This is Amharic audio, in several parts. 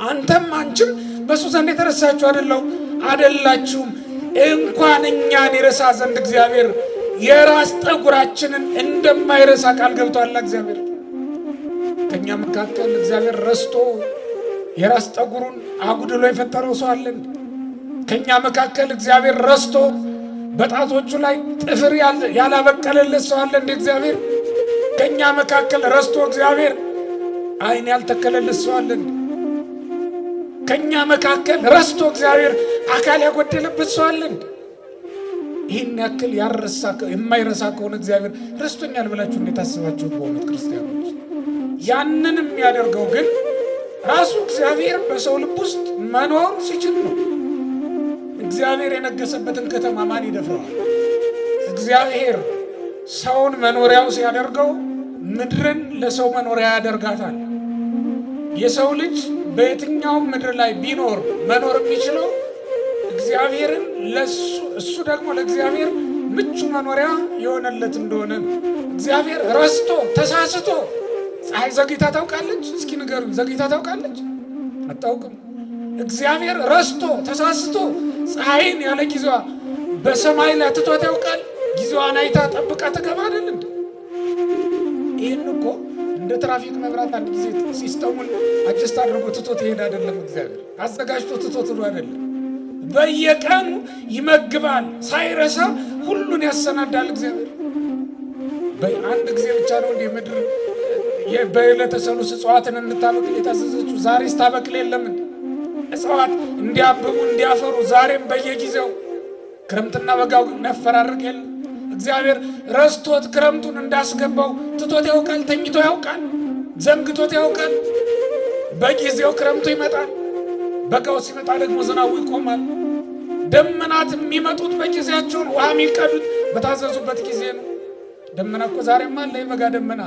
አንተም አንቺም በሱ ዘንድ የተረሳችሁ አይደላችሁም። እንኳን እኛን ይረሳ ዘንድ እግዚአብሔር የራስ ጠጉራችንን እንደማይረሳ ቃል ገብቷል። እግዚአብሔር ከኛ መካከል እግዚአብሔር ረስቶ የራስ ጠጉሩን አጉድሎ የፈጠረው ሰው አለ? ከኛ መካከል እግዚአብሔር ረስቶ በጣቶቹ ላይ ጥፍር ያላበቀለለት ሰው አለ? እግዚአብሔር ከኛ መካከል ረስቶ እግዚአብሔር ዓይን ያልተከለለት ሰው አለ? ከኛ መካከል ረስቶ እግዚአብሔር አካል ያጎደለበት ሰው አለ? ይህን ያክል የማይረሳ ከሆነ እግዚአብሔር ረስቶኛል ብላችሁ እንዴት አስባችሁት? በእውነት ክርስቲያኖች፣ ያንን የሚያደርገው ግን ራሱ እግዚአብሔር በሰው ልብ ውስጥ መኖር ሲችል ነው። እግዚአብሔር የነገሰበትን ከተማ ማን ይደፍረዋል? እግዚአብሔር ሰውን መኖሪያው ሲያደርገው ምድርን ለሰው መኖሪያ ያደርጋታል። የሰው ልጅ በየትኛውም ምድር ላይ ቢኖር መኖር የሚችለው እግዚአብሔርን እሱ ደግሞ ለእግዚአብሔር ምቹ መኖሪያ የሆነለት እንደሆነ እግዚአብሔር ረስቶ ተሳስቶ ፀሐይ ዘግይታ ታውቃለች? እስኪ ንገሩኝ፣ ዘግይታ ታውቃለች? አታውቅም። እግዚአብሔር ረስቶ ተሳስቶ ፀሐይን ያለ ጊዜዋ በሰማይ ላይ ትቷት ያውቃል? ጊዜዋን አይታ ጠብቃ ትገባ አይደል እንዴ? ይህን እኮ እንደ ትራፊክ መብራት አንድ ጊዜ ሲስተሙን አጀስት አድርጎ ትቶት ይሄድ አይደለም። እግዚአብሔር አዘጋጅቶ ትቶት ሄዶ አይደለም። በየቀኑ ይመግባል፣ ሳይረሳ ሁሉን ያሰናዳል። እግዚአብሔር በአንድ ጊዜ ብቻ ነው እንደ ምድር በዕለተ ሰሉስ እጽዋትን እንድታበቅል የታዘዘችው? ዛሬስ ታበቅል የለም? እጽዋት እንዲያብቡ እንዲያፈሩ ዛሬም በየጊዜው ክረምትና በጋው ነፈራርቅ የለም? እግዚአብሔር ረስቶት ክረምቱን እንዳስገባው ትቶት ያውቃል? ተኝቶ ያውቃል? ዘንግቶት ያውቃል? በጊዜው ክረምቱ ይመጣል፣ በጋው ሲመጣ ደግሞ ዝናቡ ይቆማል። ደመናት የሚመጡት በጊዜያቸው ነው። ውሃ የሚቀዱት በታዘዙበት ጊዜ ነው። ደመና እኮ ዛሬም አለ፣ የበጋ ደመና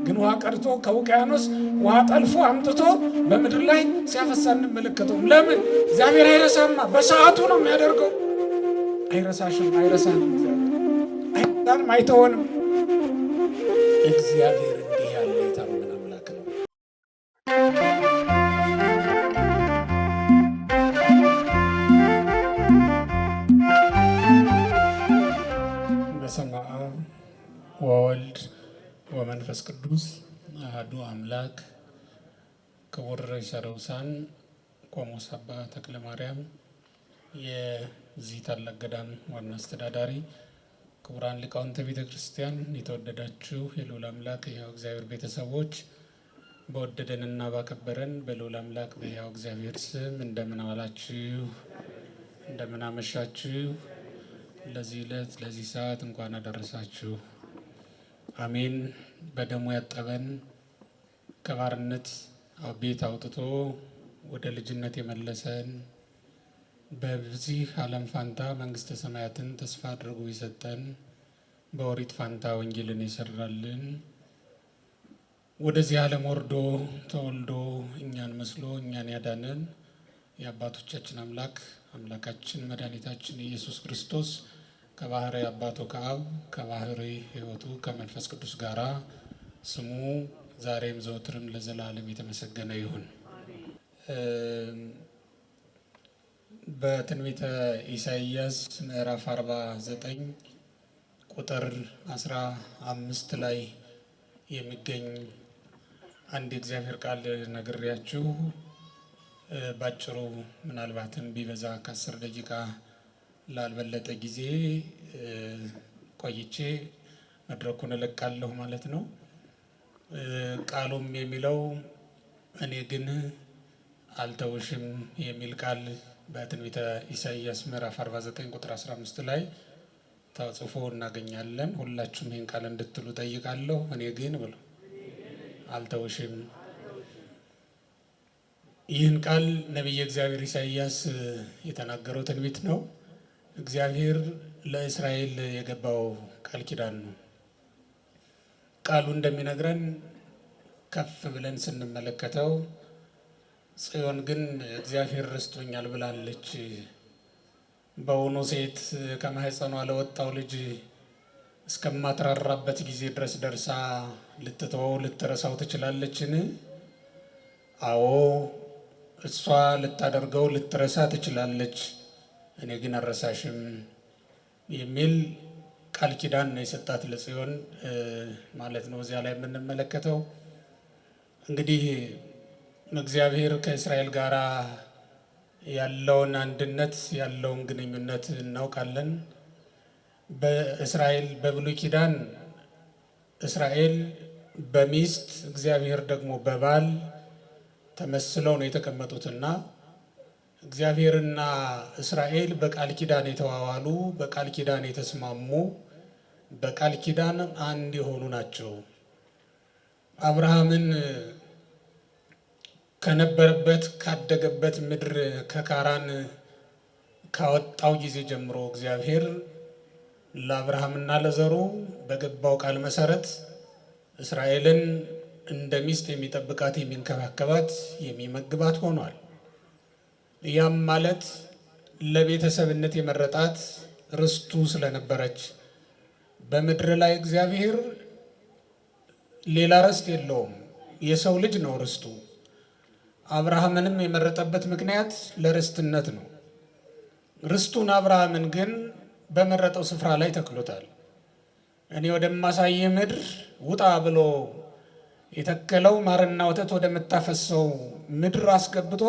ግን ውሃ ቀድቶ ከውቅያኖስ ውሃ ጠልፎ አምጥቶ በምድር ላይ ሲያፈሳ እንመለከተው። ለምን? እግዚአብሔር አይረሳማ፣ በሰዓቱ ነው የሚያደርገው። አይረሳሽም፣ አይረሳንም፣ አይረሳንም፣ አይተወንም። እግዚአብሔር እንዲህ ያለ የታመነ አምላክ ነው። በስመ አብ ወወልድ ወመንፈስ ቅዱስ አሐዱ አምላክ። ክቡር ርዕሰ ርዑሳን ቆሞስ አባ ተክለ ማርያም፣ የዚህ ታላቅ ገዳም ዋና አስተዳዳሪ፣ ክቡራን ሊቃውንተ ቤተ ክርስቲያን፣ የተወደዳችሁ የልዑል አምላክ የሕያው እግዚአብሔር ቤተሰቦች፣ በወደደንና ባከበረን በልዑል አምላክ በሕያው እግዚአብሔር ስም እንደምን ዋላችሁ? እንደምን አመሻችሁ? ለዚህ ዕለት ለዚህ ሰዓት እንኳን አደረሳችሁ። አሜን። በደሙ ያጠበን ከባርነት ቤት አውጥቶ ወደ ልጅነት የመለሰን በዚህ ዓለም ፋንታ መንግስተ ሰማያትን ተስፋ አድርጎ የሰጠን በኦሪት ፋንታ ወንጌልን የሰራልን ወደዚህ ዓለም ወርዶ ተወልዶ እኛን መስሎ እኛን ያዳነን የአባቶቻችን አምላካችን መድኃኒታችን ኢየሱስ ክርስቶስ ከባህሪ አባቱ ከአብ ከባህሪ ሕይወቱ ከመንፈስ ቅዱስ ጋራ ስሙ ዛሬም ዘወትርም ለዘላለም የተመሰገነ ይሁን። በትንቢተ ኢሳይያስ ምዕራፍ 49 ቁጥር 15 ላይ የሚገኝ አንድ የእግዚአብሔር ቃል ነግሬያችሁ ባጭሩ ምናልባትም ቢበዛ ከ10 ደቂቃ ላልበለጠ ጊዜ ቆይቼ መድረኩን እለቃለሁ ማለት ነው። ቃሉም የሚለው እኔ ግን አልተውሽም የሚል ቃል በትንቢተ ኢሳይያስ ምዕራፍ 49 ቁጥር 15 ላይ ተጽፎ እናገኛለን። ሁላችሁም ይህን ቃል እንድትሉ ጠይቃለሁ። እኔ ግን ብሎ አልተውሽም። ይህን ቃል ነቢየ እግዚአብሔር ኢሳይያስ የተናገረው ትንቢት ነው። እግዚአብሔር ለእስራኤል የገባው ቃል ኪዳን ነው። ቃሉ እንደሚነግረን ከፍ ብለን ስንመለከተው ጽዮን ግን እግዚአብሔር ረስቶኛል ብላለች። በውኑ ሴት ከማህፀኗ ለወጣው ልጅ እስከማትራራበት ጊዜ ድረስ ደርሳ ልትተወው ልትረሳው ትችላለችን? አዎ እሷ ልታደርገው ልትረሳ ትችላለች፣ እኔ ግን አልረሳሽም የሚል ቃል ኪዳን ነው የሰጣት ለጽዮን ማለት ነው። እዚያ ላይ የምንመለከተው እንግዲህ እግዚአብሔር ከእስራኤል ጋር ያለውን አንድነት ያለውን ግንኙነት እናውቃለን። በእስራኤል በብሉይ ኪዳን እስራኤል በሚስት እግዚአብሔር ደግሞ በባል ተመስለው ነው የተቀመጡትና እግዚአብሔርና እስራኤል በቃል ኪዳን የተዋዋሉ፣ በቃል ኪዳን የተስማሙ፣ በቃል ኪዳን አንድ የሆኑ ናቸው። አብርሃምን ከነበረበት ካደገበት ምድር ከካራን ካወጣው ጊዜ ጀምሮ እግዚአብሔር ለአብርሃምና ለዘሩ በገባው ቃል መሰረት እስራኤልን እንደ ሚስት የሚጠብቃት፣ የሚንከባከባት፣ የሚመግባት ሆኗል። ያም ማለት ለቤተሰብነት የመረጣት ርስቱ ስለነበረች በምድር ላይ እግዚአብሔር ሌላ ርስት የለውም፣ የሰው ልጅ ነው ርስቱ። አብርሃምንም የመረጠበት ምክንያት ለርስትነት ነው። ርስቱን አብርሃምን ግን በመረጠው ስፍራ ላይ ተክሎታል። እኔ ወደማሳይ ምድር ውጣ ብሎ የተከለው ማርና ወተት ወደምታፈሰው ምድር አስገብቶ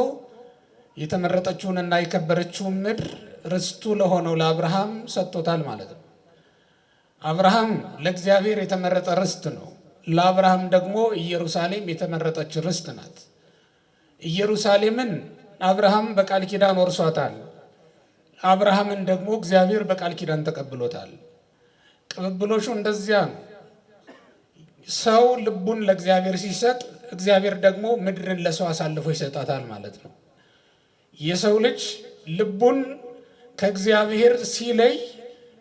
የተመረጠችውንና የከበረችውን ምድር ርስቱ ለሆነው ለአብርሃም ሰጥቶታል ማለት ነው። አብርሃም ለእግዚአብሔር የተመረጠ ርስት ነው። ለአብርሃም ደግሞ ኢየሩሳሌም የተመረጠች ርስት ናት። ኢየሩሳሌምን አብርሃም በቃል ኪዳን ወርሷታል። አብርሃምን ደግሞ እግዚአብሔር በቃል ኪዳን ተቀብሎታል። ቅብብሎሹ እንደዚያ ነው። ሰው ልቡን ለእግዚአብሔር ሲሰጥ እግዚአብሔር ደግሞ ምድርን ለሰው አሳልፎ ይሰጣታል ማለት ነው። የሰው ልጅ ልቡን ከእግዚአብሔር ሲለይ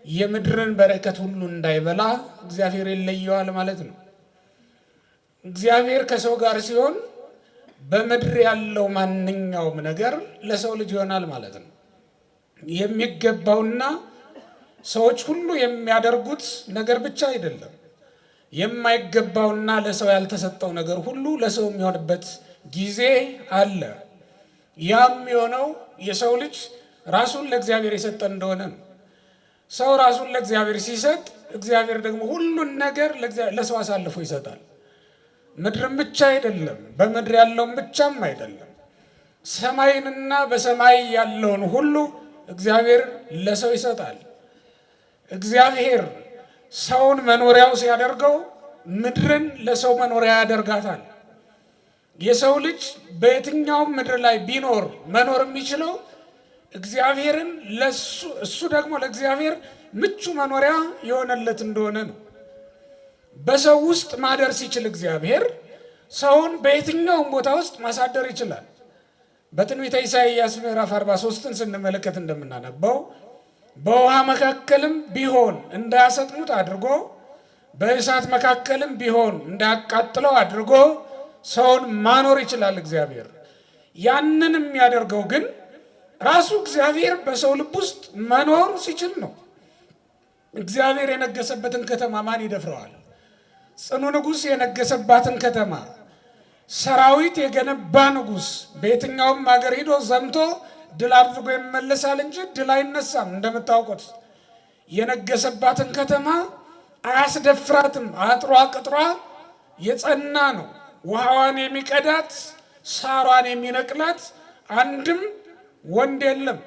የምድርን በረከት ሁሉ እንዳይበላ እግዚአብሔር ይለየዋል ማለት ነው። እግዚአብሔር ከሰው ጋር ሲሆን በምድር ያለው ማንኛውም ነገር ለሰው ልጅ ይሆናል ማለት ነው። የሚገባውና ሰዎች ሁሉ የሚያደርጉት ነገር ብቻ አይደለም። የማይገባውና ለሰው ያልተሰጠው ነገር ሁሉ ለሰው የሚሆንበት ጊዜ አለ። ያም የሆነው የሰው ልጅ ራሱን ለእግዚአብሔር የሰጠ እንደሆነ ነው። ሰው ራሱን ለእግዚአብሔር ሲሰጥ እግዚአብሔር ደግሞ ሁሉን ነገር ለሰው አሳልፎ ይሰጣል። ምድርም ብቻ አይደለም፣ በምድር ያለውን ብቻም አይደለም፣ ሰማይንና በሰማይ ያለውን ሁሉ እግዚአብሔር ለሰው ይሰጣል። እግዚአብሔር ሰውን መኖሪያው ሲያደርገው ምድርን ለሰው መኖሪያ ያደርጋታል። የሰው ልጅ በየትኛውም ምድር ላይ ቢኖር መኖር የሚችለው እግዚአብሔርን እሱ ደግሞ ለእግዚአብሔር ምቹ መኖሪያ የሆነለት እንደሆነ ነው። በሰው ውስጥ ማደር ሲችል እግዚአብሔር ሰውን በየትኛውም ቦታ ውስጥ ማሳደር ይችላል። በትንቢተ ኢሳይያስ ምዕራፍ 43ን ስንመለከት እንደምናነበው በውሃ መካከልም ቢሆን እንዳያሰጥሙት አድርጎ በእሳት መካከልም ቢሆን እንዳያቃጥለው አድርጎ ሰውን ማኖር ይችላል እግዚአብሔር። ያንን የሚያደርገው ግን ራሱ እግዚአብሔር በሰው ልብ ውስጥ መኖር ሲችል ነው። እግዚአብሔር የነገሰበትን ከተማ ማን ይደፍረዋል? ጽኑ ንጉሥ የነገሰባትን ከተማ ሰራዊት የገነባ ንጉሥ በየትኛውም ሀገር ሂዶ ዘምቶ ድል አድርጎ ይመለሳል እንጂ ድል አይነሳም። እንደምታውቁት የነገሰባትን ከተማ አያስደፍራትም። አጥሯ ቅጥሯ የጸና ነው። ውሃዋን የሚቀዳት ሳሯን የሚነቅላት አንድም ወንድ የለም።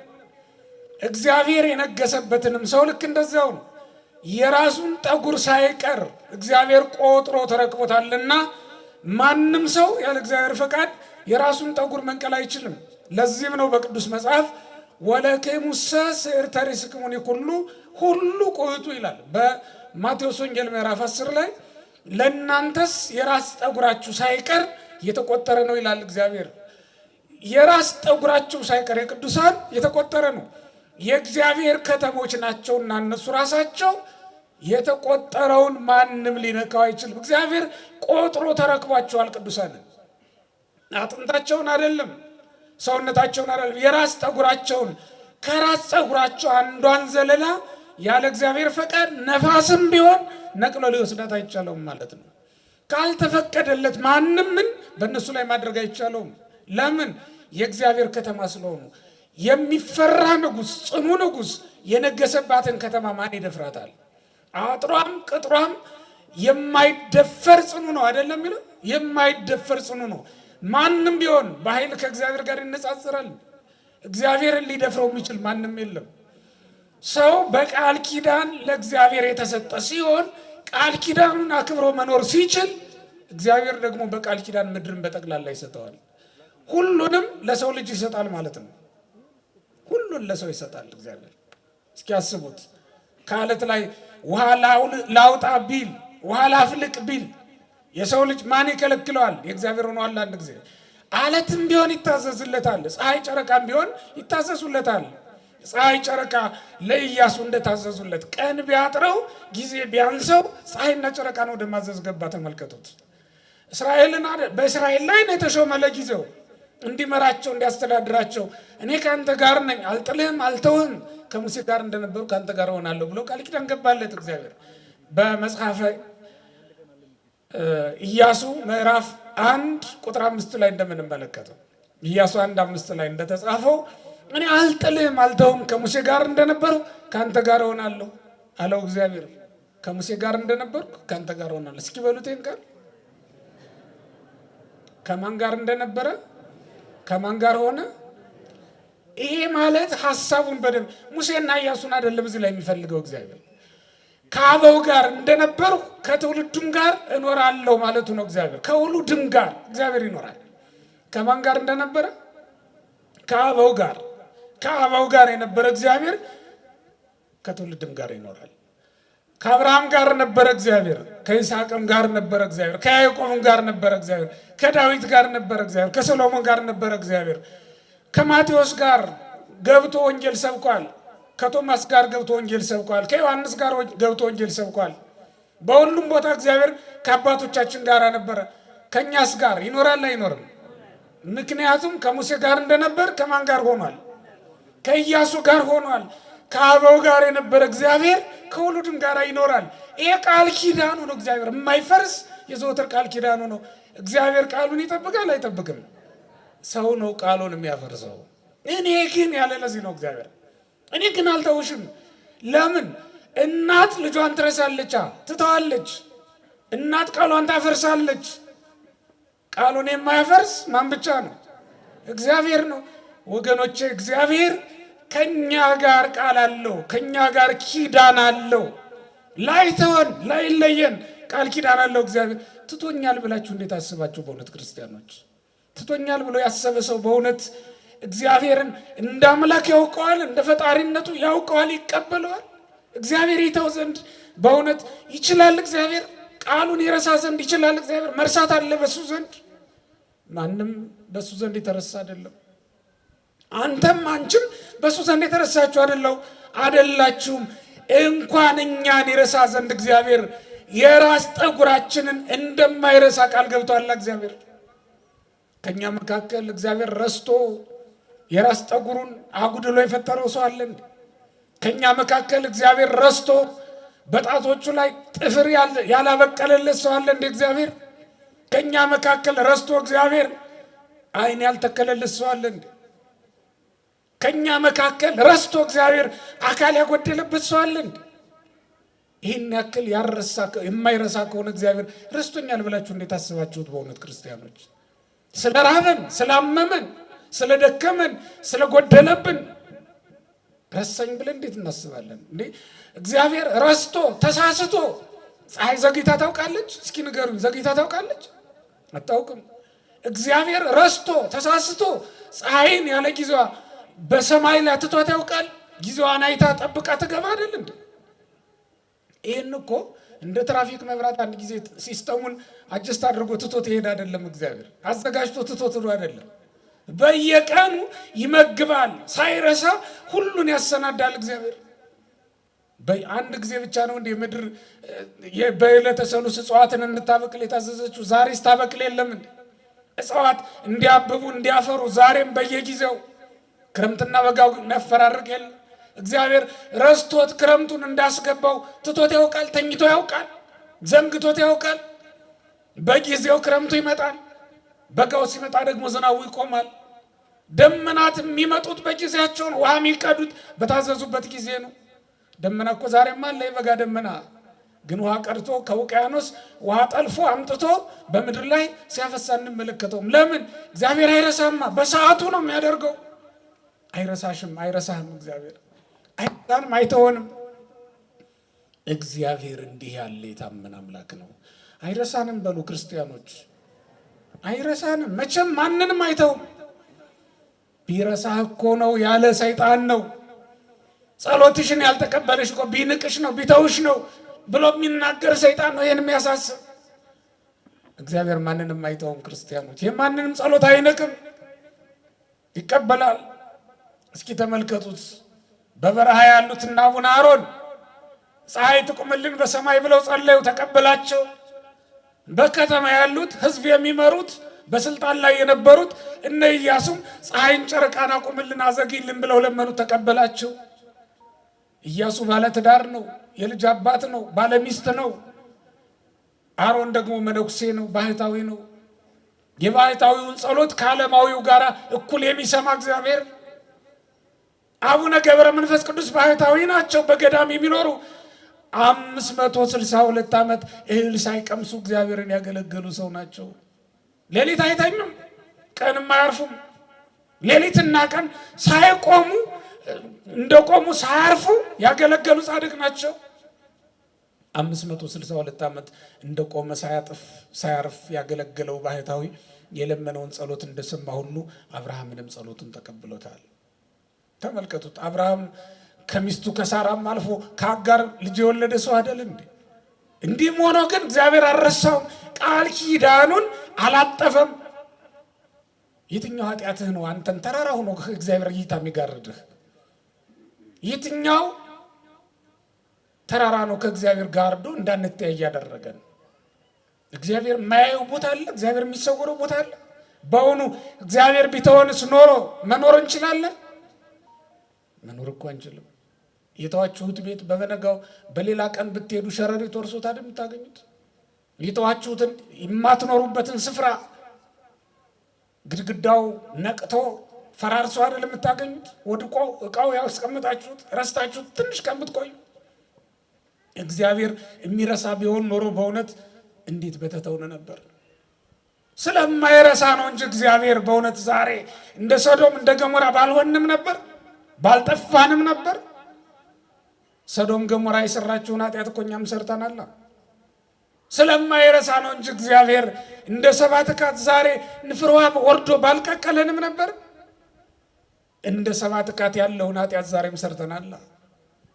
እግዚአብሔር የነገሰበትንም ሰው ልክ እንደዚያው ነው። የራሱን ጠጉር ሳይቀር እግዚአብሔር ቆጥሮ ተረክቦታልና ማንም ሰው ያለ እግዚአብሔር ፈቃድ የራሱን ጠጉር መንቀል አይችልም። ለዚህም ነው በቅዱስ መጽሐፍ ወለክሙሰ ስዕርተ ርእስክሙኒ ሁሉ ቁዕቱ ይላል። በማቴዎስ ወንጌል ምዕራፍ 10 ላይ ለእናንተስ የራስ ጠጉራችሁ ሳይቀር የተቆጠረ ነው ይላል እግዚአብሔር። የራስ ጠጉራችሁ ሳይቀር የቅዱሳን የተቆጠረ ነው። የእግዚአብሔር ከተሞች ናቸውና እነሱ ራሳቸው የተቆጠረውን ማንም ሊነካው አይችልም። እግዚአብሔር ቆጥሮ ተረክቧቸዋል። ቅዱሳንን አጥንታቸውን አይደለም፣ ሰውነታቸውን አይደለም፣ የራስ ጠጉራቸውን ከራስ ጠጉራቸው አንዷን ዘለላ ያለ እግዚአብሔር ፈቃድ ነፋስም ቢሆን ነቅሎ ሊወስዳት አይቻለውም ማለት ነው። ካልተፈቀደለት ማንም ምን በእነሱ ላይ ማድረግ አይቻለውም። ለምን? የእግዚአብሔር ከተማ ስለሆኑ የሚፈራ ንጉሥ፣ ጽኑ ንጉሥ የነገሰባትን ከተማ ማን ይደፍራታል? አጥሯም ቅጥሯም የማይደፈር ጽኑ ነው አይደለም የሚለው? የማይደፈር ጽኑ ነው። ማንም ቢሆን በኃይል ከእግዚአብሔር ጋር ይነጻጽራል። እግዚአብሔርን ሊደፍረው የሚችል ማንም የለም። ሰው በቃል ኪዳን ለእግዚአብሔር የተሰጠ ሲሆን ቃል ኪዳኑን አክብሮ መኖር ሲችል እግዚአብሔር ደግሞ በቃል ኪዳን ምድርን በጠቅላላ ይሰጠዋል። ሁሉንም ለሰው ልጅ ይሰጣል ማለት ነው። ሁሉን ለሰው ይሰጣል እግዚአብሔር። እስኪ አስቡት፣ ከአለት ላይ ውሃ ላውጣ ቢል፣ ውሃ ላፍልቅ ቢል የሰው ልጅ ማን ይከለክለዋል? የእግዚአብሔር ሆኗል። አንድ ጊዜ አለትም ቢሆን ይታዘዝለታል፣ ፀሐይ ጨረቃም ቢሆን ይታዘዙለታል። ፀሐይ ጨረቃ ለኢያሱ እንደታዘዙለት ቀን ቢያጥረው ጊዜ ቢያንሰው ፀሐይና ጨረቃን ወደ ማዘዝ ገባ። ተመልከቱት። በእስራኤል ላይ ነው የተሾመ ለጊዜው እንዲመራቸው እንዲያስተዳድራቸው። እኔ ከአንተ ጋር ነኝ፣ አልጥልህም፣ አልተውህም፣ ከሙሴ ጋር እንደነበሩ ከአንተ ጋር ሆናለሁ ብሎ ቃል ኪዳን ገባለት እግዚአብሔር። በመጽሐፈ ኢያሱ ምዕራፍ 1 ቁጥር 5 ላይ እንደምንመለከተው ኢያሱ 1:5 ላይ እንደተጻፈው እኔ አልጥልህም አልተውም ከሙሴ ጋር እንደነበሩ ከአንተ ጋር ሆናለሁ አለው እግዚአብሔር። ከሙሴ ጋር እንደነበርኩ ከአንተ ጋር ሆናለሁ። እስኪ በሉቴን ቃል ከማን ጋር እንደነበረ ከማን ጋር ሆነ? ይሄ ማለት ሐሳቡን በደንብ ሙሴና ኢያሱን አይደለም እዚህ ላይ የሚፈልገው እግዚአብሔር። ከአበው ጋር እንደነበርኩ ከትውልዱም ጋር እኖራለሁ ማለቱ ነው እግዚአብሔር። ከውሉድም ጋር እግዚአብሔር ይኖራል። ከማን ጋር እንደነበረ? ከአበው ጋር። ከአበው ጋር የነበረ እግዚአብሔር ከትውልድም ጋር ይኖራል። ከአብርሃም ጋር ነበረ እግዚአብሔር፣ ከይስሐቅም ጋር ነበረ እግዚአብሔር፣ ከያዕቆብም ጋር ነበረ እግዚአብሔር፣ ከዳዊት ጋር ነበረ እግዚአብሔር፣ ከሰሎሞን ጋር ነበረ እግዚአብሔር። ከማቴዎስ ጋር ገብቶ ወንጌል ሰብኳል። ከቶማስ ጋር ገብቶ ወንጌል ሰብኳል። ከዮሐንስ ጋር ገብቶ ወንጌል ሰብኳል። በሁሉም ቦታ እግዚአብሔር ከአባቶቻችን ጋር ነበረ። ከእኛስ ጋር ይኖራል አይኖርም? ምክንያቱም ከሙሴ ጋር እንደነበር ከማን ጋር ሆኗል? ከኢያሱ ጋር ሆኗል። ከአበው ጋር የነበረ እግዚአብሔር ከውሉድም ጋር ይኖራል። ይሄ ቃል ኪዳኑ ነው። እግዚአብሔር የማይፈርስ የዘወትር ቃል ኪዳኑ ነው። እግዚአብሔር ቃሉን ይጠብቃል አይጠብቅም? ሰው ነው ቃሉን የሚያፈርሰው። እኔ ግን ያለ ለዚህ ነው እግዚአብሔር እኔ ግን አልተውሽም። ለምን? እናት ልጇን ትረሳለች፣ ትተዋለች። እናት ቃሏን ታፈርሳለች። ቃሉን የማያፈርስ ማን ብቻ ነው? እግዚአብሔር ነው። ወገኖቼ እግዚአብሔር ከኛ ጋር ቃል አለው፣ ከኛ ጋር ኪዳን አለው። ላይተወን ላይለየን ቃል ኪዳን አለው እግዚአብሔር። ትቶኛል ብላችሁ እንዴት አስባችሁ? በእውነት ክርስቲያኖች ትቶኛል ብሎ ያሰበ ሰው በእውነት እግዚአብሔርን እንደ አምላክ ያውቀዋል፣ እንደ ፈጣሪነቱ ያውቀዋል፣ ይቀበለዋል። እግዚአብሔር ይተው ዘንድ በእውነት ይችላል? እግዚአብሔር ቃሉን ይረሳ ዘንድ ይችላል? እግዚአብሔር መርሳት አለ በሱ ዘንድ? ማንም በሱ ዘንድ የተረሳ አይደለም። አንተም አንቺም በሱ ዘንድ የተረሳችሁ አይደላችሁም። እንኳን እኛን ይረሳ ዘንድ እግዚአብሔር የራስ ጠጉራችንን እንደማይረሳ ቃል ገብቷል። እግዚአብሔር ከኛ መካከል እግዚአብሔር ረስቶ የራስ ጠጉሩን አጉድሎ የፈጠረው ሰው አለ እንዴ? ከኛ መካከል እግዚአብሔር ረስቶ በጣቶቹ ላይ ጥፍር ያላበቀለለት ሰው አለ እንዴ? እግዚአብሔር ከኛ መካከል ረስቶ እግዚአብሔር ዓይን ያልተከለለት ሰው አለ እንዴ? ከኛ መካከል ረስቶ እግዚአብሔር አካል ያጎደለበት ሰው አለ እንዴ? ይህን ያክል የማይረሳ ከሆነ እግዚአብሔር ረስቶኛል ብላችሁ እንዴት አስባችሁት? በእውነት ክርስቲያኖች ስለ ራበን ስላመመን ስለደከመን ስለጎደለብን ረሳኝ ብለን እንዴት እናስባለን እንዴ? እግዚአብሔር ረስቶ ተሳስቶ ፀሐይ ዘግይታ ታውቃለች? እስኪ ንገሩኝ፣ ዘግይታ ታውቃለች? አታውቅም። እግዚአብሔር ረስቶ ተሳስቶ ፀሐይን ያለ ጊዜዋ በሰማይ ላይ ትቷት ያውቃል? ጊዜዋን አይታ ጠብቃ ትገባ አይደል እንዴ? ይህን እኮ እንደ ትራፊክ መብራት አንድ ጊዜ ሲስተሙን አጀስት አድርጎ ትቶት ይሄድ አይደለም። እግዚአብሔር አዘጋጅቶ ትቶት አይደለም። በየቀኑ ይመግባል፣ ሳይረሳ ሁሉን ያሰናዳል እግዚአብሔር። በአንድ ጊዜ ብቻ ነው እንደ ምድር በዕለተ ሰሉስ እጽዋትን እንድታበቅል የታዘዘችው? ዛሬ ስታበቅል የለም እንዴ? እጽዋት እንዲያብቡ እንዲያፈሩ ዛሬም በየጊዜው ክረምትና በጋው ነፈራርቅ የለም? እግዚአብሔር ረስቶት ክረምቱን እንዳስገባው ትቶት ያውቃል? ተኝቶ ያውቃል? ዘንግቶት ያውቃል? በጊዜው ክረምቱ ይመጣል፣ በጋው ሲመጣ ደግሞ ዝናቡ ይቆማል። ደመናት የሚመጡት በጊዜያቸው ነው። ውሃ የሚቀዱት በታዘዙበት ጊዜ ነው። ደመና እኮ ዛሬም አለ፣ የበጋ ደመና ግን ውሃ ቀድቶ ከውቅያኖስ ውሃ ጠልፎ አምጥቶ በምድር ላይ ሲያፈሳ እንመለከተውም። ለምን? እግዚአብሔር አይረሳማ፣ በሰዓቱ ነው የሚያደርገው። አይረሳሽም፣ አይረሳህም። እግዚአብሔር አይረሳንም፣ አይተወንም። እግዚአብሔር እንዲህ ያለ የታመነ አምላክ ነው። አይረሳንም በሉ ክርስቲያኖች፣ አይረሳንም። መቼም ማንንም አይተውም። ቢረሳህ እኮ ነው ያለ ሰይጣን ነው። ጸሎትሽን ያልተቀበለሽ እኮ ቢንቅሽ ነው ቢተውሽ ነው ብሎ የሚናገር ሰይጣን ነው ይህን የሚያሳስብ። እግዚአብሔር ማንንም አይተውም ክርስቲያኖች። የማንንም ጸሎት አይንቅም፣ ይቀበላል። እስኪ ተመልከቱት። በበረሃ ያሉትና አቡነ አሮን ፀሐይ ትቁምልን በሰማይ ብለው ጸለዩ፣ ተቀበላቸው። በከተማ ያሉት ህዝብ የሚመሩት በስልጣን ላይ የነበሩት እነ ኢያሱም ፀሐይን ጨረቃን አቁምልን አዘግይልን ብለው ለመኑ፣ ተቀበላቸው። ኢያሱ ባለ ትዳር ነው፣ የልጅ አባት ነው፣ ባለ ሚስት ነው። አሮን ደግሞ መነኩሴ ነው፣ ባህታዊ ነው። የባህታዊውን ጸሎት ከዓለማዊው ጋር እኩል የሚሰማ እግዚአብሔር። አቡነ ገብረ መንፈስ ቅዱስ ባህታዊ ናቸው፣ በገዳም የሚኖሩ 562 ዓመት እህል ሳይቀምሱ እግዚአብሔርን ያገለገሉ ሰው ናቸው። ሌሊት አይተኙም፣ ቀንም አያርፉም። ሌሊትና ቀን ሳይቆሙ እንደቆሙ ሳያርፉ ያገለገሉ ጻድቅ ናቸው። 562 ዓመት እንደቆመ ሳያርፍ ያገለገለው ባህታዊ የለመነውን ጸሎት እንደሰማ ሁሉ አብርሃምንም ጸሎቱን ተቀብሎታል። ተመልከቱት። አብርሃም ከሚስቱ ከሳራም አልፎ ከአጋር ልጅ የወለደ ሰው አይደል እንዴ? እንዲህም ሆኖ ግን እግዚአብሔር አልረሳውም፣ ቃል ኪዳኑን አላጠፈም። የትኛው ኃጢአትህ ነው አንተን ተራራ ሆኖ እግዚአብሔር እይታ የሚጋርድህ? የትኛው ተራራ ነው ከእግዚአብሔር ጋርዶ እንዳንተያይ ያደረገን? እግዚአብሔር የማያየው ቦታ አለ? እግዚአብሔር የሚሰወረው ቦታ አለ? በእውኑ እግዚአብሔር ቢተወንስ ኖሮ መኖር እንችላለን? መኖር እኮ አንችልም። የተዋችሁት ቤት በበነጋው በሌላ ቀን ብትሄዱ ሸረሪት ወርሶት አይደል የምታገኙት? የተዋችሁትን የማትኖሩበትን ስፍራ ግድግዳው ነቅቶ ፈራርሶ አይደል የምታገኙት? ወድቆ እቃው ያስቀምጣችሁት ረስታችሁት ትንሽ ከምትቆዩ። እግዚአብሔር የሚረሳ ቢሆን ኖሮ በእውነት እንዴት በተተውነ ነበር። ስለማይረሳ ነው እንጂ እግዚአብሔር በእውነት ዛሬ እንደ ሰዶም እንደ ገሞራ ባልሆንም ነበር፣ ባልጠፋንም ነበር። ሰዶም ገሞራ የሰራችውን ኃጢአት እኮ እኛም ሰርተናል። ስለማይረሳ ነው እንጂ እግዚአብሔር እንደ ሰባት ካት ዛሬ ንፍር ውሃ ወርዶ ባልቀቀለንም ነበር። እንደ ሰባት ካት ያለውን ኃጢአት ዛሬም ሰርተናል።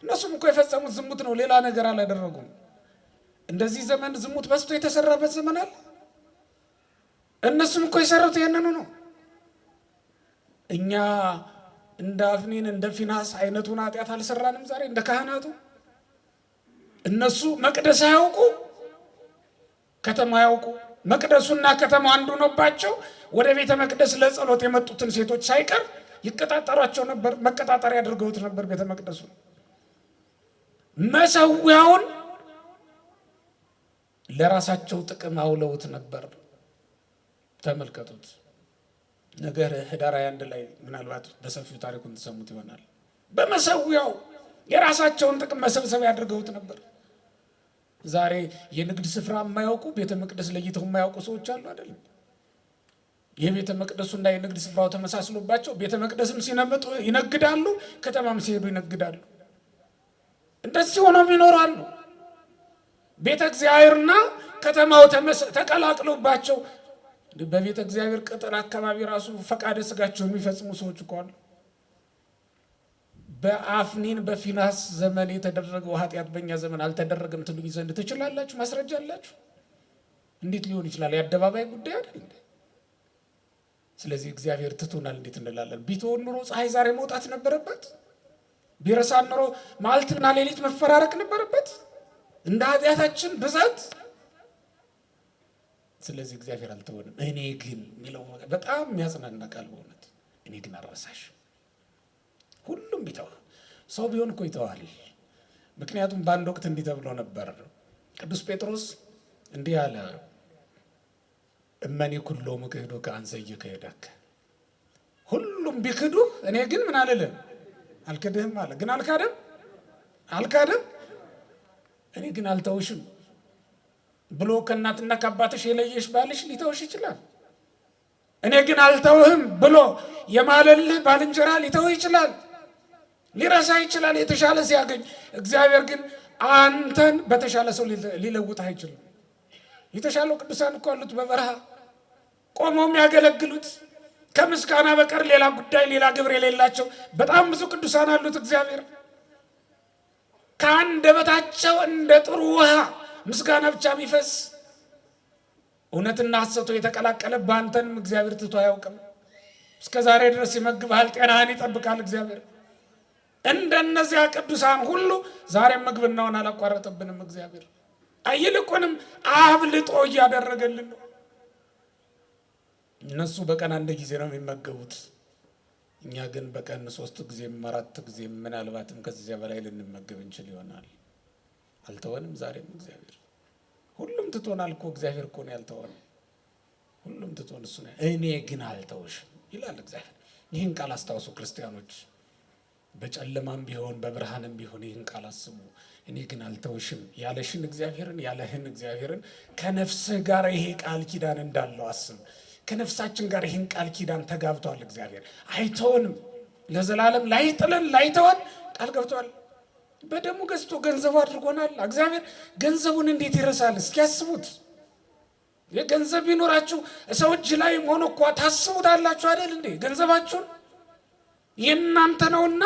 እነሱም እኮ የፈጸሙት ዝሙት ነው፣ ሌላ ነገር አላደረጉም። እንደዚህ ዘመን ዝሙት በዝቶ የተሰራበት ዘመን አለ። እነሱም እኮ የሰሩት ይሄንኑ ነው። እኛ እንደ አፍኒን እንደ ፊናስ አይነቱን ኃጢአት አልሰራንም ዛሬ እንደ ካህናቱ። እነሱ መቅደስ አያውቁ፣ ከተማ አያውቁ። መቅደሱና ከተማ አንዱ ነውባቸው። ወደ ቤተ መቅደስ ለጸሎት የመጡትን ሴቶች ሳይቀር ይቀጣጠሯቸው ነበር። መቀጣጠሪያ አድርገውት ነበር ቤተ መቅደሱ። መሰዊያውን ለራሳቸው ጥቅም አውለውት ነበር። ተመልከቱት። ነገር ህዳር 21 ላይ ምናልባት በሰፊው ታሪኩን ተሰሙት ይሆናል። በመሰዊያው የራሳቸውን ጥቅም መሰብሰቢያ አድርገውት ነበር። ዛሬ የንግድ ስፍራ የማያውቁ ቤተ መቅደስ ለይተው የማያውቁ ሰዎች አሉ አይደል? የቤተ መቅደሱና የንግድ ስፍራው ተመሳስሎባቸው ቤተ መቅደስም ሲነምጡ ይነግዳሉ፣ ከተማም ሲሄዱ ይነግዳሉ። እንደዚህ ሆነው ይኖራሉ። ቤተ እግዚአብሔርና ከተማው ተቀላቅሎባቸው በቤተ እግዚአብሔር ቅጥር አካባቢ ራሱ ፈቃደ ስጋቸው የሚፈጽሙ ሰዎች እኮ አሉ። በአፍኒን በፊናስ ዘመን የተደረገው ኃጢአት በእኛ ዘመን አልተደረገም ትሉኝ ዘንድ ትችላላችሁ? ማስረጃ አላችሁ? እንዴት ሊሆን ይችላል? የአደባባይ ጉዳይ አይደል? ስለዚህ እግዚአብሔር ትቶናል እንዴት እንላለን? ቢተወን ኑሮ ፀሐይ ዛሬ መውጣት ነበረበት። ቢረሳን ኑሮ ማልትና ሌሊት መፈራረቅ ነበረበት እንደ ኃጢአታችን ብዛት። ስለዚህ እግዚአብሔር አልተወንም። እኔ ግን የሚለው በጣም የሚያጽናና ቃል በእውነት እኔ ግን አልረሳሽ። ሁሉም ቢተው ሰው ቢሆን እኮ ይተዋል። ምክንያቱም በአንድ ወቅት እንዲህ ተብሎ ነበር። ቅዱስ ጴጥሮስ እንዲህ አለ፣ እመኒ ኩሎሙ ክህዱከ አንሰ ኢይክህደከ። ሁሉም ቢክዱህ እኔ ግን ምን አልልም አልክድህም አለ። ግን አልካደም እኔ ግን አልተውሽም ብሎ ከእናትና ከአባትሽ የለየሽ ባልሽ ሊተውሽ ይችላል። እኔ ግን አልተውህም ብሎ የማለልህ ባልንጀራ ሊተው ይችላል፣ ሊረሳ ይችላል የተሻለ ሲያገኝ። እግዚአብሔር ግን አንተን በተሻለ ሰው ሊለውጥህ አይችልም። የተሻለው ቅዱሳን እኮ አሉት በበረሃ ቆመው የሚያገለግሉት ከምስጋና በቀር ሌላ ጉዳይ ሌላ ግብር የሌላቸው በጣም ብዙ ቅዱሳን አሉት እግዚአብሔር። ከአንደበታቸው እንደ ጥሩ ውሃ ምስጋና ብቻ የሚፈስ እውነትና ሐሰቱ የተቀላቀለ በአንተንም እግዚአብሔር ትቶ አያውቅም። እስከ ዛሬ ድረስ ይመግብሃል፣ ጤናህን ይጠብቃል እግዚአብሔር። እንደነዚያ ቅዱሳን ሁሉ ዛሬም ምግብናውን አላቋረጠብንም እግዚአብሔር። ይልቁንም አብልጦ እያደረገልን ነው። እነሱ በቀን 1 ጊዜ ነው የሚመገቡት፣ እኛ ግን በቀን 3 ጊዜም 4 ጊዜም ምናልባትም ከዚያ በላይ ልንመገብ እንችል ይሆናል። አልተወንም ዛሬም እግዚአብሔር። ሁሉም ትቶናል እኮ እግዚአብሔር እኮ ነው ያልተወን። ሁሉም ትቶን እሱ ነው። እኔ ግን አልተውሽም ይላል እግዚአብሔር። ይህን ቃል አስታውሱ ክርስቲያኖች። በጨለማም ቢሆን በብርሃንም ቢሆን ይህን ቃል አስቡ። እኔ ግን አልተውሽም ያለሽን እግዚአብሔርን ያለህን እግዚአብሔርን ከነፍስህ ጋር ይሄ ቃል ኪዳን እንዳለው አስብ። ከነፍሳችን ጋር ይህን ቃል ኪዳን ተጋብቷል እግዚአብሔር። አይተውንም፣ ለዘላለም ላይጥለን ላይተወን ቃል ገብቷል። በደሙ ገዝቶ ገንዘቡ አድርጎናል እግዚአብሔር። ገንዘቡን እንዴት ይረሳል? እስኪ ያስቡት። የገንዘብ ቢኖራችሁ ሰው እጅ ላይ ሆኖ እኮ ታስቡታላችሁ አይደል እንዴ? ገንዘባችሁን የእናንተ ነውና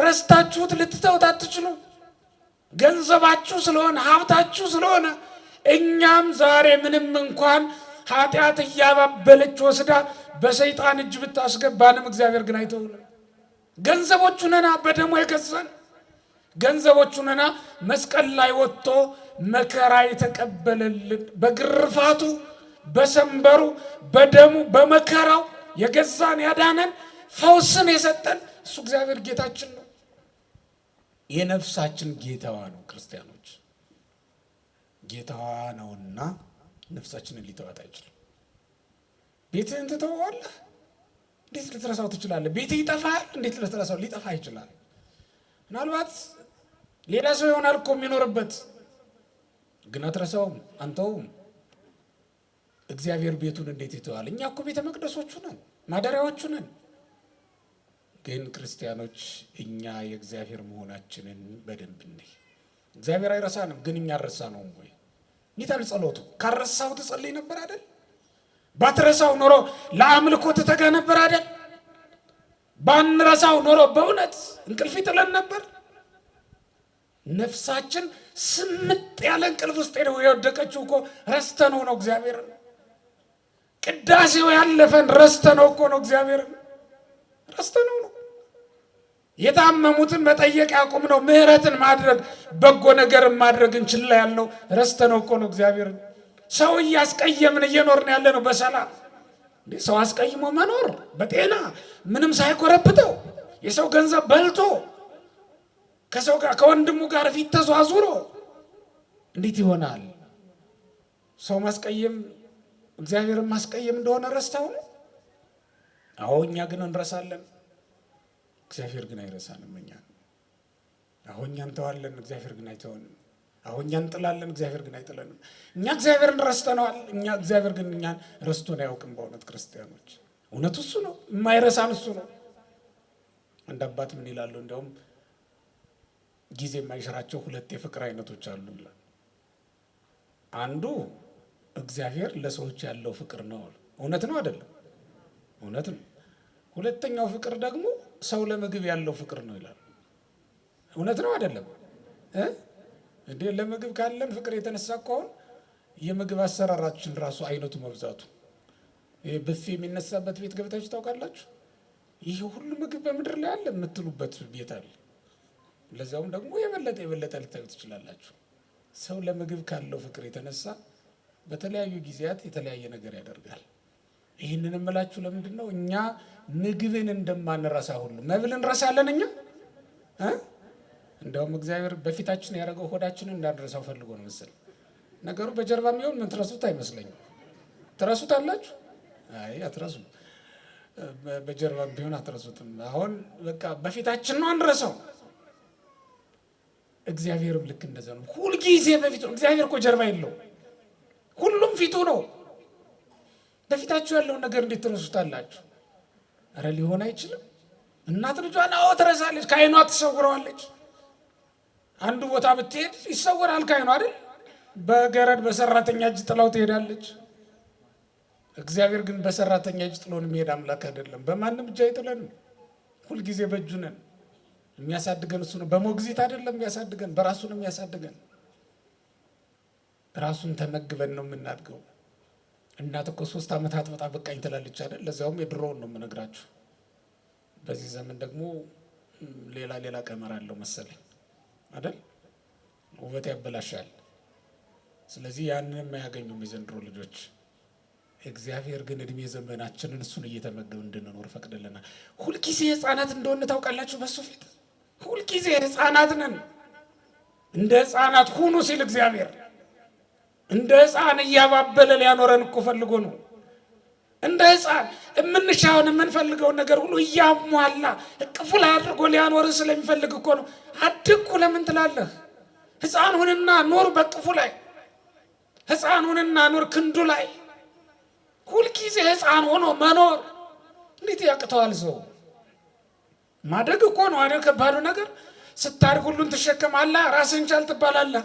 ረስታችሁት ልትተውት አትችሉ። ገንዘባችሁ ስለሆነ ሀብታችሁ ስለሆነ እኛም ዛሬ ምንም እንኳን ኃጢአት እያባበለች ወስዳ በሰይጣን እጅ ብታስገባንም እግዚአብሔር ግን አይተውንም። ገንዘቦቹ ነና በደሙ የገዛን ገንዘቦቹ ነና መስቀል ላይ ወጥቶ መከራ የተቀበለልን በግርፋቱ በሰንበሩ በደሙ በመከራው የገዛን ያዳነን ፈውስን የሰጠን እሱ እግዚአብሔር ጌታችን ነው። የነፍሳችን ጌታዋ ነው። ክርስቲያኖች ጌታዋ ነውና ነፍሳችንን ሊተዋት አይችልም። ቤትህን ትተዋለህ፣ እንዴት ልትረሳው ትችላለህ? ቤትህ ይጠፋል፣ እንዴት ልትረሳው? ሊጠፋ ይችላል። ምናልባት ሌላ ሰው ይሆናል እኮ የሚኖርበት፣ ግን አትረሳውም፣ አንተውም። እግዚአብሔር ቤቱን እንዴት ይተዋል? እኛ እኮ ቤተ መቅደሶቹ ነን፣ ማደሪያዎቹ ነን። ግን ክርስቲያኖች እኛ የእግዚአብሔር መሆናችንን በደንብ እንይ። እግዚአብሔር አይረሳንም፣ ግን እኛ አልረሳነውም ወይ? ይታል ጸሎቱ። ካረሳው ትጸልይ ነበር አይደል? ባትረሳው ኖሮ ለአምልኮ ትተጋ ነበር አይደል? ባንረሳው ኖሮ በእውነት እንቅልፍ ይጥለን ነበር። ነፍሳችን ስምጥ ያለ እንቅልፍ ውስጥ ነው የወደቀችው እኮ ረስተነው ነው እግዚአብሔር። ቅዳሴው ያለፈን ረስተነው እኮ ነው እግዚአብሔር፣ ረስተነው ነው። የታመሙትን መጠየቅ ያቆም ነው። ምህረትን ማድረግ በጎ ነገርን ማድረግ እንችላ ያለው ረስተነው እኮ ነው እግዚአብሔር። ሰው እያስቀየምን እየኖርን ያለ ነው በሰላም። ሰው አስቀይሞ መኖር በጤና ምንም ሳይኮረብተው የሰው ገንዘብ በልቶ ከሰው ጋር ከወንድሙ ጋር ፊት ተዟዙሮ እንዴት ይሆናል? ሰው ማስቀየም እግዚአብሔርን ማስቀየም እንደሆነ ረስተው ነው። አዎ እኛ ግን እንረሳለን፣ እግዚአብሔር ግን አይረሳንም። አሁን እኛ እንተዋለን፣ እግዚአብሔር ግን አይተወንም። አሁን እኛ እንጥላለን፣ እግዚአብሔር ግን አይጥለንም። እኛ እግዚአብሔርን ረስተነዋል፣ እግዚአብሔር ግን እኛን ረስቶን አያውቅም። በእውነት ክርስቲያኖች እውነቱ እሱ ነው፣ የማይረሳን እሱ ነው። አንድ አባት ምን ይላሉ? እንደውም ጊዜ የማይሽራቸው 2 የፍቅር አይነቶች አሉ ይላል። አንዱ እግዚአብሔር ለሰዎች ያለው ፍቅር ነው። እውነት ነው አይደለም? እውነት ነው። ሁለተኛው ፍቅር ደግሞ ሰው ለምግብ ያለው ፍቅር ነው ይላል። እውነት ነው አይደለም? እንዴ ለምግብ ካለን ፍቅር የተነሳ ከሆነ የምግብ አሰራራችን ራሱ አይነቱ መብዛቱ፣ ይሄ ብፌ የሚነሳበት ቤት ገብታችሁ ታውቃላችሁ? ይሄ ሁሉ ምግብ በምድር ላይ አለ የምትሉበት ቤት አለ። ለዛውም ደግሞ የበለጠ ልታዩ ትችላላችሁ። ሰው ለምግብ ካለው ፍቅር የተነሳ በተለያዩ ጊዜያት የተለያየ ነገር ያደርጋል። ይህንን እምላችሁ ለምንድን ነው? እኛ ምግብን እንደማንረሳ ሁሉ መብልን እንረሳለን እኛ። እንደውም እግዚአብሔር በፊታችን ያደረገው ሆዳችንን እንዳንረሳው ፈልጎ ነው መሰል። ነገሩ በጀርባ የሚሆን ምን ትረሱት አይመስለኝም። ትረሱት አላችሁ? አይ አትረሱም። በጀርባም ቢሆን አትረሱትም። አሁን በቃ በፊታችን ነው አንረሳው። እግዚአብሔርም ልክ እንደዛ ነው። ሁልጊዜ በፊቱ ነው። እግዚአብሔር እኮ ጀርባ የለው፣ ሁሉም ፊቱ ነው። በፊታችሁ ያለውን ነገር እንዴት ትረሱታላችሁ? ኧረ ሊሆን አይችልም። እናት ልጇን አዎ ትረሳለች፣ ከዓይኗ ትሰውረዋለች። አንዱ ቦታ ብትሄድ ይሰወራል ከዓይኗ አይደል? በገረድ በሰራተኛ እጅ ጥላው ትሄዳለች። እግዚአብሔር ግን በሰራተኛ እጅ ጥሎን የሚሄድ አምላክ አይደለም። በማንም እጅ አይጥለንም። ሁልጊዜ በእጁ ነን። የሚያሳድገን እሱ ነው። በሞግዚት አይደለም የሚያሳድገን፣ በራሱ ነው የሚያሳድገን። ራሱን ተመግበን ነው የምናድገው። እናት እኮ 3 ዓመት አጥብጣ በቃኝ ትላለች አይደል? ለዛውም የድሮውን ነው የምነግራችሁ። በዚህ ዘመን ደግሞ ሌላ ቀመር አለው መሰለኝ አይደል? ውበት ያበላሻል። ስለዚህ ያንን የማያገኙም የዘንድሮ ልጆች። እግዚአብሔር ግን እድሜ ዘመናችንን እሱን እየተመገብ እንድንኖር ፈቅድልናል። ሁልጊዜ ህፃናት እንደሆነ ታውቃላችሁ። በሱ ፊት ሁልጊዜ ህፃናት ነን። እንደ ህፃናት ሁኑ ሲል እግዚአብሔር እንደ ህፃን እያባበለ ሊያኖረን እኮ ፈልጎ ነው። እንደ ህፃን የምንሻውን የምንፈልገውን ነገር ሁሉ እያሟላ እቅፉ ላይ አድርጎ ሊያኖር ስለሚፈልግ እኮ ነው። አድኩ ለምን ትላለህ? ህፃን ሁንና ኖር በቅፉ ላይ። ህፃን ሁንና ኖር ክንዱ ላይ። ሁልጊዜ ህፃን ሆኖ መኖር እንዴት ያቅተዋል ሰው? ማደግ እኮ ነው አይደል? ከባዱ ነገር ስታድግ ሁሉን ትሸከማለህ፣ ራስህን ቻል ትባላለህ።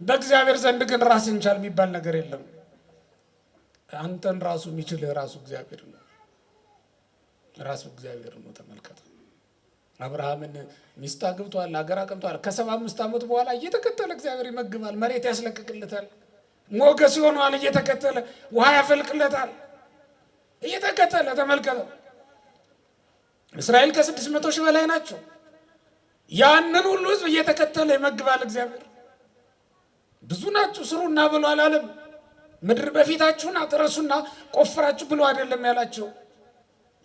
በእግዚአብሔር ዘንድ ግን ራስህን ቻል የሚባል ነገር የለም። አንተን ራሱ የሚችልህ ራሱ እግዚአብሔር ነው። ራሱ እግዚአብሔር ነው። ተመልከተ። አብርሃምን ሚስት አግብቷል፣ አገር አቅንቷል። ከ75 ዓመት በኋላ እየተከተለ እግዚአብሔር ይመግባል፣ መሬት ያስለቅቅለታል፣ ሞገስ ይሆነዋል። እየተከተለ ውሃ ያፈልቅለታል፣ እየተከተለ ተመልከተ። እስራኤል ከ600 ሺህ በላይ ናቸው። ያንን ሁሉ ህዝብ እየተከተለ ይመግባል እግዚአብሔር። ብዙ ናችሁ ስሩና ብሎ አላለም። ምድር በፊታችሁና ጥረሱና ቆፍራችሁ ብሎ አይደለም ያላቸው።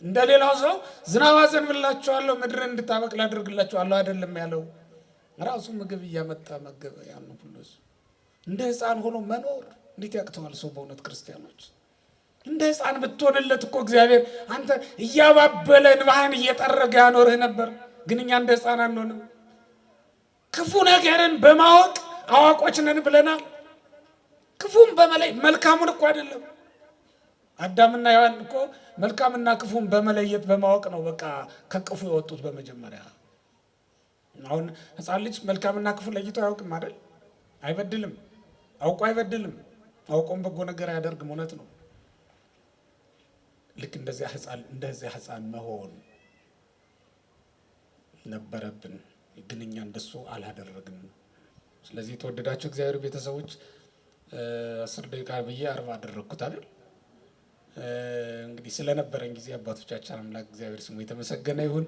እንደሌላው ሰው ዝናብ አዘንብላችኋለሁ ምድርን እንድታበቅል አድርግላችኋለሁ አይደለም ያለው። ራሱ ምግብ እያመጣ መገበ። ያን ሁሉ እንደ ህፃን ሆኖ መኖር እንዴት ያቅተዋል ሰው? በእውነት ክርስቲያኖች እንደ ህፃን ብትሆንለት እኮ እግዚአብሔር አንተ እያባበለ እንባህን እየጠረገ ያኖርህ ነበር። ግን እኛ እንደ ህፃን አንሆንም። ክፉ ነገርን በማወቅ አዋቆች ነን ብለናል። ክፉም በመለይ መልካሙን እኮ አይደለም። አዳምና ሔዋን እኮ መልካምና ክፉን በመለየት በማወቅ ነው በቃ ከቅፉ የወጡት በመጀመሪያ። አሁን ህፃን ልጅ መልካምና ክፉ ለይቶ አያውቅም አይደል? አይበድልም፣ አውቆ አይበድልም፣ አውቆም በጎ ነገር አያደርግም። እውነት ነው። ልክ እንደዚያ ህፃን መሆን ነበረብን፣ ግን እኛ እንደሱ አላደረግንም። ስለዚህ የተወደዳችሁ እግዚአብሔር ቤተሰቦች 10 ደቂቃ ብዬ 40 አደረግኩት አይደል? እንግዲህ ስለነበረን ጊዜ አባቶቻችን አምላክ እግዚአብሔር ስሙ የተመሰገነ ይሁን።